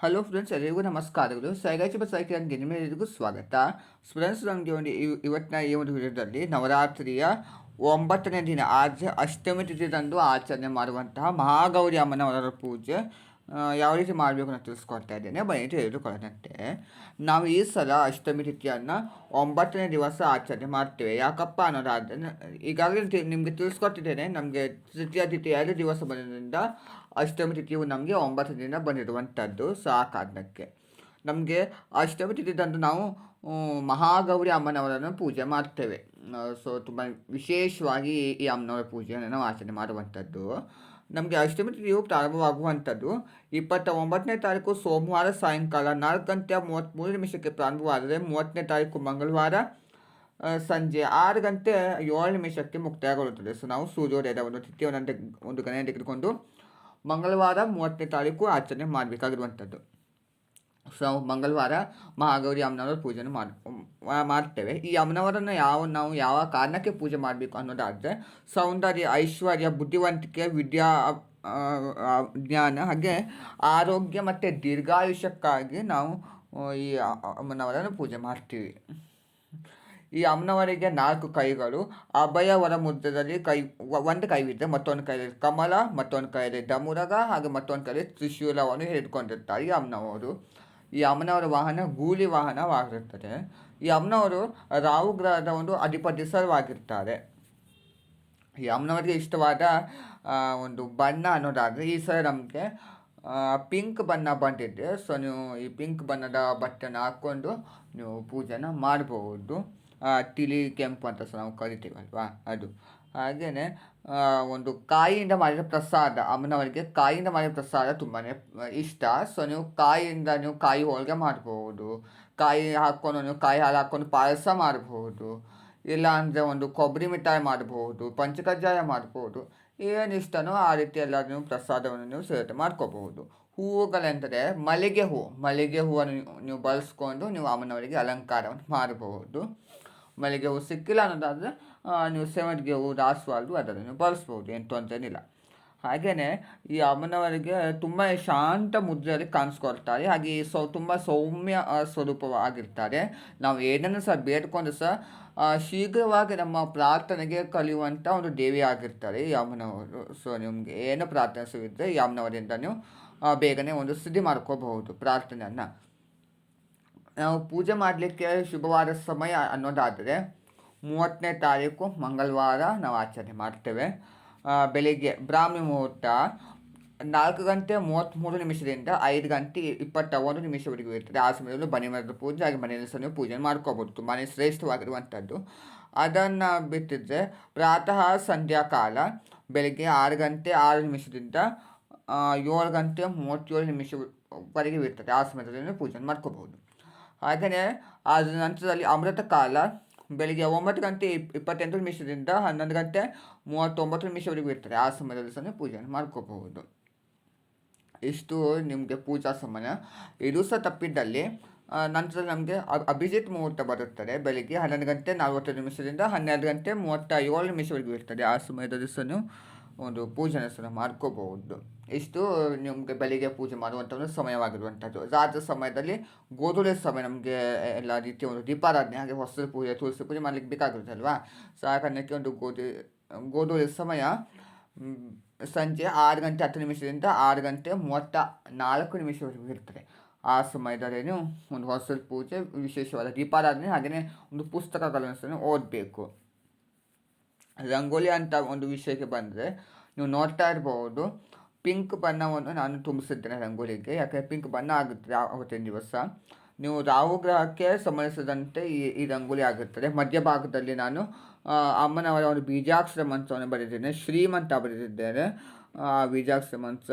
Hello friends, ಎಲ್ಲರಿಗೂ ನಮಸ್ಕಾರಗಳು. ಸೈಗಾಚಿ ಬಸಾಕಿ ಅಂಗಡಿ ನಿಮ್ಮೆಲ್ಲರಿಗೂ ಸ್ವಾಗತ. ಫ್ರೆಂಡ್ಸ್, ನಮಗೆ ಇವತ್ತಿನ ಈ ಒಂದು ವಿಡಿಯೋದಲ್ಲಿ ನವರಾತ್ರಿಯ 9ನೇ ದಿನ ಅಷ್ಟಮಿ ತಿಥಿದಂದು ಆಚರಣೆ ಮಾಡುವಂತಹ ಮಹಾಗೌರಿ ಅಮ್ಮನವರ ಪೂಜೆ ಯಾವ ರೀತಿ ಮಾಡಬೇಕು ಅಂತ ತಿಳಿಸ್ಕೊಡ್ತಾ ಇದ್ದೇನೆ. ಬನ್ನಿ ತಿಳಿದುಕೊಳ್ಳದಂತೆ. ನಾವು ಈ ಸಲ ಅಷ್ಟಮಿ ತಿಥಿಯನ್ನು 9ನೇ ದಿವಸ ಆಚರಣೆ ಮಾಡ್ತೇವೆ. ಯಾಕಪ್ಪ ಅನ್ನೋದಾದರೆ, ಈಗಾಗಲೇ ನಿಮಗೆ ತಿಳಿಸ್ಕೊಟ್ಟಿದ್ದೇನೆ. ನಮಗೆ ತೃತೀಯ ತಿಥಿ 2 ದಿವಸ ಬಂದಿದ್ದರಿಂದ ಅಷ್ಟಮಿ ತಿಥಿಯು ನಮಗೆ 9 ದಿನ ಬಂದಿರುವಂಥದ್ದು. ಸೊ ಆ ಕಾರಣಕ್ಕೆ ನಮಗೆ ಅಷ್ಟಮಿ ತಿಥಿದಂದು ನಾವು ಮಹಾಗೌರಿ ಅಮ್ಮನವರನ್ನು ಪೂಜೆ ಮಾಡ್ತೇವೆ. ಸೊ ತುಂಬ ವಿಶೇಷವಾಗಿ ಈ ಅಮ್ಮನವರ ಪೂಜೆಯನ್ನು ನಾವು ಆಚರಣೆ ಮಾಡುವಂಥದ್ದು. ನಮಗೆ ಅಷ್ಟಮಿ ತಿಥಿಯು ಪ್ರಾರಂಭವಾಗುವಂಥದ್ದು 29ನೇ ತಾರೀಕು ಸೋಮವಾರ ಸಾಯಂಕಾಲ 4:33 ಪ್ರಾರಂಭವಾದರೆ 30ನೇ ತಾರೀಕು ಮಂಗಳವಾರ ಸಂಜೆ 6:07 ಮುಕ್ತಾಯಗೊಳ್ಳುತ್ತದೆ. ಸೊ ನಾವು ಸೂರ್ಯೋದಯದ ಒಂದು ತಿಥಿಯನ್ನು ಒಂದು ಗಣನೆ ತೆಗೆದುಕೊಂಡು ಮಂಗಳವಾರ 30ನೇ ತಾರೀಕು ಆಚರಣೆ ಮಾಡಬೇಕಾಗಿರುವಂಥದ್ದು. ಸೊ ಮಂಗಳವಾರ ಮಹಾಗೌರಿ ಅಮ್ಮನವರ ಪೂಜೆಯನ್ನು ಮಾಡ್ತೇವೆ. ಈ ಅಮ್ಮನವರನ್ನು ನಾವು ಯಾವ ಕಾರಣಕ್ಕೆ ಪೂಜೆ ಮಾಡಬೇಕು ಅನ್ನೋದಾದರೆ, ಸೌಂದರ್ಯ, ಐಶ್ವರ್ಯ, ಬುದ್ಧಿವಂತಿಕೆ, ವಿದ್ಯಾ ಜ್ಞಾನ ಹಾಗೆ ಆರೋಗ್ಯ ಮತ್ತು ದೀರ್ಘಾಯುಷ್ಯಕ್ಕಾಗಿ ನಾವು ಈ ಅಮ್ಮನವರನ್ನು ಪೂಜೆ ಮಾಡ್ತೀವಿ. ಈ ಅಮ್ಮನವರಿಗೆ 4 ಕೈಗಳು. ಅಭಯ ವರ ಮುದ್ರದಲ್ಲಿ ಒಂದು ಕೈವಿದ್ದರೆ ಮತ್ತೊಂದು ಕೈಯಲ್ಲಿ ಕಮಲ, ಮತ್ತೊಂದು ಕೈಯಲ್ಲಿ ಡಮುರಗ ಹಾಗೆ ಮತ್ತೊಂದು ಕೈಯಲ್ಲಿ ತ್ರಿಶೂಲವನ್ನು ಹಿಡಿದುಕೊಂಡಿರ್ತಾರೆ ಈ ಅಮ್ಮನವರು. ಈ ಅಮ್ಮನವರ ವಾಹನ ಗೂಳಿ ವಾಹನವಾಗಿರುತ್ತದೆ. ಈ ಅಮ್ಮನವರು ರಾಹು ಗ್ರಹದ ಒಂದು ಅಧಿಪತಿಸವಾಗಿರ್ತಾರೆ. ಈ ಅಮ್ಮನವರಿಗೆ ಇಷ್ಟವಾದ ಒಂದು ಬಣ್ಣ ಅನ್ನೋದಾದರೆ, ಈ ಸಲ ನಮಗೆ ಪಿಂಕ್ ಬಣ್ಣ ಬಂದಿದೆ. ಸೊ ನೀವು ಈ ಪಿಂಕ್ ಬಣ್ಣದ ಬಟ್ಟೆನ ಹಾಕ್ಕೊಂಡು ನೀವು ಪೂಜೆನ ಮಾಡ್ಬೋದು. ತಿಳಿ ಕೆಂಪು ಅಂತ ಸಹ ನಾವು ಕರಿತೀವಲ್ವಾ, ಅದು. ಹಾಗೆಯೇ ಒಂದು ಕಾಯಿಯಿಂದ ಮಾಡಿದ ಪ್ರಸಾದ, ಅಮ್ಮನವರಿಗೆ ಕಾಯಿಯಿಂದ ಮಾಡಿದ ಪ್ರಸಾದ ತುಂಬಾ ಇಷ್ಟ. ಸೊ ನೀವು ಕಾಯಿಯಿಂದ ನೀವು ಕಾಯಿ ಹೋಳಿಗೆ ಮಾಡ್ಬೋದು, ಕಾಯಿ ಹಾಕ್ಕೊಂಡು ನೀವು ಕಾಯಿ ಹಾಲು ಹಾಕ್ಕೊಂಡು ಪಾಯಸ ಮಾಡ್ಬೋದು, ಇಲ್ಲ ಅಂದರೆ ಒಂದು ಕೊಬ್ಬರಿ ಮಿಠಾಯಿ ಮಾಡ್ಬೋದು, ಪಂಚಕಜ್ಜಾಯ ಮಾಡ್ಬೋದು. ಏನು ಇಷ್ಟನೋ ಆ ರೀತಿ ಎಲ್ಲ ನೀವು ಪ್ರಸಾದವನ್ನು ನೀವು ಸಿದ್ಧತೆ ಮಾಡ್ಕೋಬಹುದು. ಹೂವುಗಳೆಂದರೆ ಮಲ್ಲಿಗೆ ಹೂವನ್ನು ನೀವು ಬಳಸ್ಕೊಂಡು ನೀವು ಅಮ್ಮನವರಿಗೆ ಅಲಂಕಾರವನ್ನು ಮಾಡಬಹುದು. ಮಲ್ಲಿಗೆ ಹೂವು ಸಿಕ್ಕಿಲ್ಲ ಅನ್ನೋದಾದರೆ ನೀವು ಸೇವಂತಿಗೆ ಹೂವು, ದಾಸವಾಳದ್ದು ಅದನ್ನು ನೀವು ಬಳಸ್ಬೋದು, ಏನು ತೊಂದರೆನಿಲ್ಲ. ಹಾಗೆಯೇ ಈ ಅಮ್ಮನವರಿಗೆ ತುಂಬ ಶಾಂತ ಮುದ್ರೆಯಲ್ಲಿ ಕಾಣಿಸ್ಕೊಳ್ತಾರೆ. ಹಾಗೆ ತುಂಬ ಸೌಮ್ಯ ಸ್ವರೂಪವಾಗಿರ್ತಾರೆ. ನಾವು ಏನನ್ನು ಸಹ ಬೇಡ್ಕೊಂಡು ಸಹ ಶೀಘ್ರವಾಗಿ ನಮ್ಮ ಪ್ರಾರ್ಥನೆಗೆ ಕಲಿಯುವಂಥ ಒಂದು ದೇವಿ ಆಗಿರ್ತಾರೆ ಈ ಅಮ್ಮನವರು. ಸೊ ನಿಮಗೆ ಏನು ಪ್ರಾರ್ಥಿಸಿದ್ರೆ ಈ ಅಮ್ಮನವರಿಂದ ನೀವು ಬೇಗನೆ ಒಂದು ಸಿದ್ಧಿ ಮಾಡ್ಕೋಬಹುದು ಪ್ರಾರ್ಥನೆಯನ್ನು. ನಾವು ಪೂಜೆ ಮಾಡಲಿಕ್ಕೆ ಶುಭವಾದ ಸಮಯ ಅನ್ನೋದಾದರೆ 30ನೇ ತಾರೀಕು ಮಂಗಳವಾರ ನಾವು ಆಚರಣೆ ಮಾಡ್ತೇವೆ. ಬೆಳಿಗ್ಗೆ ಬ್ರಾಹ್ಮಿ ಮುಹೂರ್ತ 4:33 5:21 ಇರ್ತದೆ. ಆ ಸಮಯದಲ್ಲೂ ಬನ್ನಿ ಮರದ ಪೂಜೆ ಹಾಗೆ ಮನೆಯಲ್ಲಿ ಸಹ ನೀವು ಪೂಜೆ ಮಾಡ್ಕೋಬೋದು. ತುಂಬಾ ಶ್ರೇಷ್ಠವಾಗಿರುವಂಥದ್ದು. ಅದನ್ನು ಬಿಟ್ಟಿದ್ದರೆ ಪ್ರಾತಃ ಸಂಧ್ಯಾಕಾಲ ಬೆಳಗ್ಗೆ 6:06 7:37 ಇರ್ತದೆ. ಆ ಸಮಯದಲ್ಲಿ ನೀವು ಪೂಜೆ ಮಾಡ್ಕೋಬಹುದು. ಹಾಗೆಯೇ ಅದರ ನಂತರದಲ್ಲಿ ಅಮೃತ ಕಾಲ ಬೆಳಿಗ್ಗೆ 9:28 11:39 ಇರ್ತದೆ. ಆ ಸಮಯದಲ್ಲಿ ಸಹ ಪೂಜೆಯನ್ನು ಮಾಡ್ಕೋಬಹುದು. ಇಷ್ಟು ನಿಮಗೆ ಪೂಜಾ ಸಮಯ. ಇದು ಸಹ ತಪ್ಪಿದ್ದಲ್ಲಿ ನಂತರ ನಮಗೆ ಅಭಿಜಿತ್ ಮುಹೂರ್ತ ಬರುತ್ತದೆ. ಬೆಳಿಗ್ಗೆ 11:45 12:37 ಇರ್ತದೆ. ಆ ಸಮಯದಲ್ಲಿ ಸಹ ಒಂದು ಪೂಜೆನ ಸಹ ಮಾಡ್ಕೋಬಹುದು. ಇಷ್ಟು ನಿಮಗೆ ಬೆಳಿಗ್ಗೆ ಪೂಜೆ ಮಾಡುವಂಥ ಒಂದು ಸಮಯವಾಗಿರುವಂಥದ್ದು. ರಾತ್ರಿ ಸಮಯದಲ್ಲಿ ಗೋಧೂಳಿ ಸಮಯ ನಮಗೆ ಎಲ್ಲ ರೀತಿಯ ಒಂದು ದೀಪಾರಾಧನೆ ಹಾಗೆ ಹೊಸ ಪೂಜೆ, ತುಳಸಿ ಪೂಜೆ ಮಾಡಲಿಕ್ಕೆ ಬೇಕಾಗಿರುತ್ತೆ ಅಲ್ವಾ. ಸೊ ಆ ಕಾರಣಕ್ಕೆ ಒಂದು ಗೋಧೂಳಿ ಸಮಯ ಸಂಜೆ 6:10 6:34 ಇರ್ತದೆ. ಆ ಸಮಯದಲ್ಲಿ ಒಂದು ಹೊಸ ಪೂಜೆ, ವಿಶೇಷವಾದ ದೀಪಾರಾಧನೆ ಹಾಗೆಯೇ ಒಂದು ಪುಸ್ತಕಗಳನ್ನು ಸಹ ಓದಬೇಕು. ರಂಗೋಲಿ ಅಂತ ಒಂದು ವಿಷಯಕ್ಕೆ ಬಂದರೆ ನೀವು ನೋಡ್ತಾ ಇರ್ಬೋದು, ಪಿಂಕ್ ಬಣ್ಣವನ್ನು ನಾನು ತುಂಬಿಸಿದ್ದೇನೆ ರಂಗೋಲಿಗೆ. ಯಾಕೆಂದರೆ ಪಿಂಕ್ ಬಣ್ಣ ಆಗುತ್ತೆ ಅವತ್ತಿನ ದಿವಸ. ನೀವು ರಾಹು ಗ್ರಹಕ್ಕೆ ಸಂಬಂಧಿಸಿದಂತೆ ಈ ರಂಗೋಲಿ ಆಗುತ್ತದೆ. ಮಧ್ಯಭಾಗದಲ್ಲಿ ನಾನು ಅಮ್ಮನವರ ಒಂದು ಬೀಜಾಕ್ಷರ ಮಂತ್ರವನ್ನು ಬರೆದಿದ್ದೇನೆ, ಶ್ರೀಮಂತ ಬರೆದಿದ್ದೇನೆ. ಬೀಜಾಕ್ಷರ ಮಂತ್ರ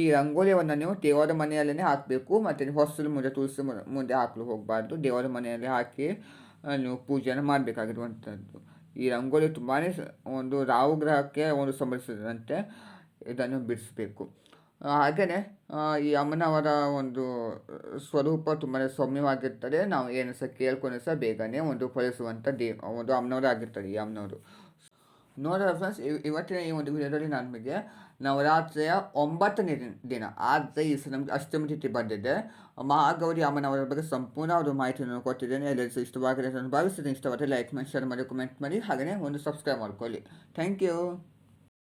ಈ ರಂಗೋಲಿಯನ್ನು ನೀವು ದೇವರ ಮನೆಯಲ್ಲೇ ಹಾಕಬೇಕು. ಮತ್ತು ಹೊಸಲು ಮುಂದೆ ತುಳಸಿ ಮುಂದೆ ಹಾಕಲು ಹೋಗಬಾರ್ದು. ದೇವರ ಮನೆಯಲ್ಲಿ ಹಾಕಿ ನೀವು ಪೂಜೆಯನ್ನು ಮಾಡಬೇಕಾಗಿರುವಂಥದ್ದು. ಈ ರಂಗೋಲಿ ತುಂಬಾ ಒಂದು ರಾಹು ಗ್ರಹಕ್ಕೆ ಒಂದು ಸಂಬಂಧಿಸಿದಂತೆ ಇದನ್ನು ಬಿಡಿಸಬೇಕು. ಹಾಗೆಯೇ ಈ ಅಮ್ಮನವರ ಒಂದು ಸ್ವರೂಪ ತುಂಬಾ ಸೌಮ್ಯವಾಗಿರ್ತದೆ. ನಾವು ಏನು ಸಹ ಕೇಳ್ಕೊಂಡು ಸಹ ಬೇಗನೆ ಒಂದು ಫಲಿಸುವಂಥ ಒಂದು ಅಮ್ಮನವರು ಆಗಿರ್ತಾರೆ ಈ ಅಮ್ಮನವರು. ನೋಡೋಣ ಫ್ರೆಂಡ್ಸ್, ಇವತ್ತಿನ ಈ ಒಂದು ವಿಡಿಯೋದಲ್ಲಿ ನಾನು ನಿಮಗೆ ನವರಾತ್ರಿಯ 9ನೇ ದಿನ ಆದರೆ ಈ ಸಲ ನಮಗೆ ಅಷ್ಟಮಿ ತಿಥಿ ಬಂದಿದೆ. ಮಹಾಗೌರಿ ಅಮ್ಮನವರ ಬಗ್ಗೆ ಸಂಪೂರ್ಣ ಒಂದು ಮಾಹಿತಿಯನ್ನು ಕೊಟ್ಟಿದ್ದೇನೆ. ಎಲ್ಲರಿಗೂ ಇಷ್ಟವಾಗಿದೆ ಅಂತ ಭಾವಿಸ್ತೀನಿ. ಇಷ್ಟವಾದರೆ ಲೈಕ್ ಮಾಡಿ, ಶೇರ್ ಮಾಡಿ, ಕಮೆಂಟ್ ಮಾಡಿ, ಹಾಗೆಯೇ ಒಂದು ಸಬ್ಸ್ಕ್ರೈಬ್ ಮಾಡ್ಕೊಳ್ಳಿ. Thank you.